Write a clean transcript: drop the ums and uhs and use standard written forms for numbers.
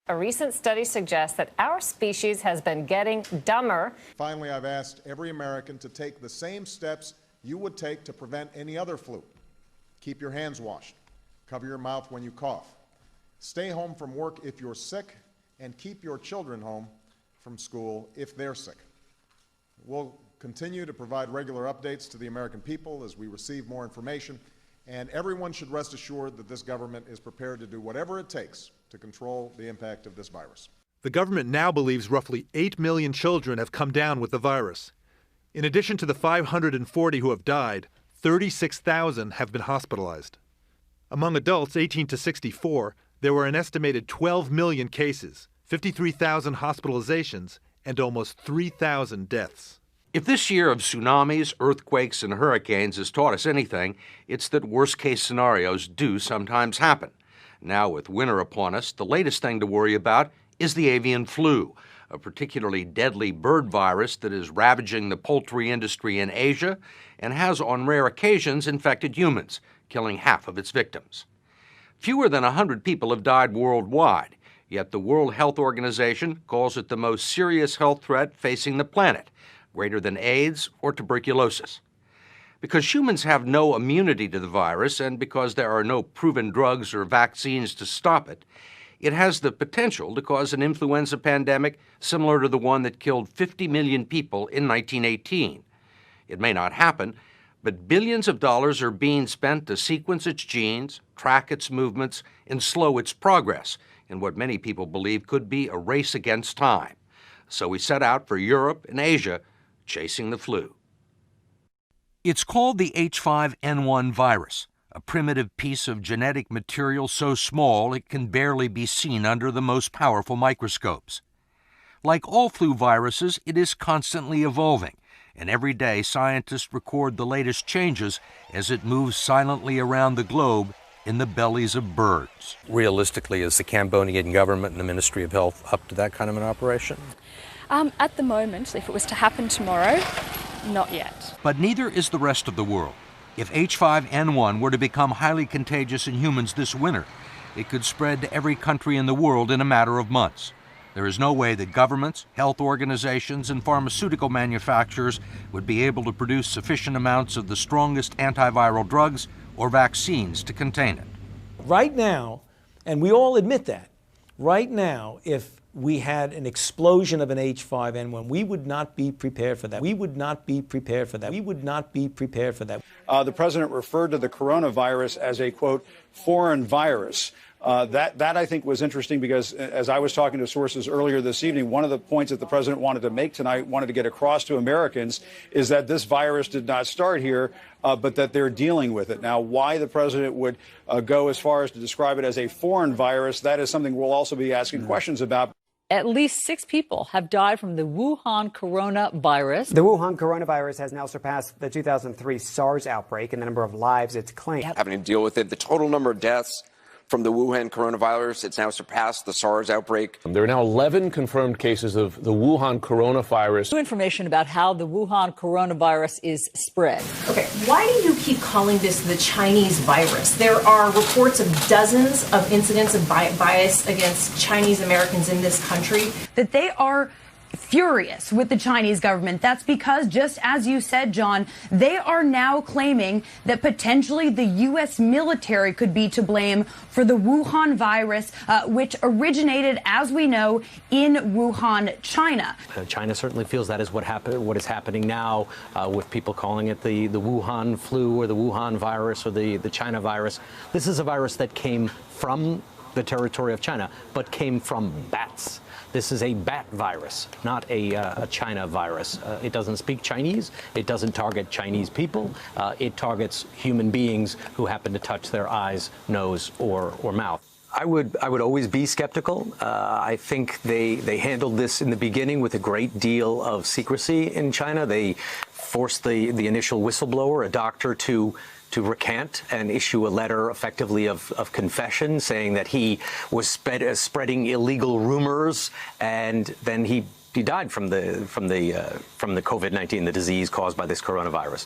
A recent study suggests that our species has been getting dumber. Finally, I've asked every American to take the same steps you would take to prevent any other flu. Keep your hands washed. Cover your mouth when you cough. Stay home from work if you're sick, and keep your children home from school if they're sick. We'll continue to provide regular updates to the American people as we receive more information, and everyone should rest assured that this government is prepared to do whatever it takes to control the impact of this virus. The government now believes roughly 8 million children have come down with the virus. In addition to the 540 who have died, 36,000 have been hospitalized. Among adults 18 to 64, there were an estimated 12 million cases, 53,000 hospitalizations, and almost 3,000 deaths. If this year of tsunamis, earthquakes, and hurricanes has taught us anything, it's that worst-case scenarios do sometimes happen. Now, with winter upon us, the latest thing to worry about is the avian flu, a particularly deadly bird virus that is ravaging the poultry industry in Asia and has, on rare occasions, infected humans, killing half of its victims. Fewer than 100 people have died worldwide, yet the World Health Organization calls it the most serious health threat facing the planet, greater than AIDS or tuberculosis. Because humans have no immunity to the virus and because there are no proven drugs or vaccines to stop it, it has the potential to cause an influenza pandemic similar to the one that killed 50 million people in 1918. It may not happen, but billions of dollars are being spent to sequence its genes, track its movements, and slow its progress in what many people believe could be a race against time. So we set out for Europe and Asia, chasing the flu. It's called the H5N1 virus, a primitive piece of genetic material so small it can barely be seen under the most powerful microscopes. Like all flu viruses, it is constantly evolving, and every day scientists record the latest changes as it moves silently around the globe in the bellies of birds. Realistically, is the Cambodian government and the Ministry of Health up to that kind of an operation? At the moment, if it was to happen tomorrow, not yet. But neither is the rest of the world. If H5N1 were to become highly contagious in humans this winter, it could spread to every country in the world in a matter of months. There is no way that governments, health organizations, and pharmaceutical manufacturers would be able to produce sufficient amounts of the strongest antiviral drugs or vaccines to contain it. Right now, and we all admit that, right now, if we had an explosion of an H5N1, we would not be prepared for that. We would not be prepared for that. We would not be prepared for that. The president referred to the coronavirus as a, quote, foreign virus. That I think was interesting because as I was talking to sources earlier this evening, one of the points that the president wanted to make tonight, wanted to get across to Americans, is that this virus did not start here, but that they're dealing with it. Now, why the president would go as far as to describe it as a foreign virus, that is something we'll also be asking questions about. At least 6 people have died from the Wuhan coronavirus. The Wuhan coronavirus has now surpassed the 2003 SARS outbreak and the number of lives it's claimed. Having to deal with it, the total number of deaths from the Wuhan coronavirus, it's now surpassed the SARS outbreak. There are now 11 confirmed cases of the Wuhan coronavirus. New information about how the Wuhan coronavirus is spread. Okay, why do you keep calling this the Chinese virus? There are reports of dozens of incidents of bias against Chinese Americans in this country. That they are furious with the Chinese government. That's because, just as you said, John, they are now claiming that potentially the U.S. military could be to blame for the Wuhan virus, which originated, as we know, in Wuhan, China. China certainly feels that is what is happening now with people calling it the Wuhan flu or the Wuhan virus or the China virus. This is a virus that came from the territory of China, but came from bats. This is a bat virus, not a China virus. It doesn't speak Chinese. It doesn't target Chinese people. It targets human beings who happen to touch their eyes, nose, or mouth. I would always be skeptical. I think they handled this in the beginning with a great deal of secrecy in China. They forced the initial whistleblower, a doctor, to recant and issue a letter effectively of confession saying that he was spreading illegal rumors, and then he died from the COVID-19, the disease caused by this coronavirus.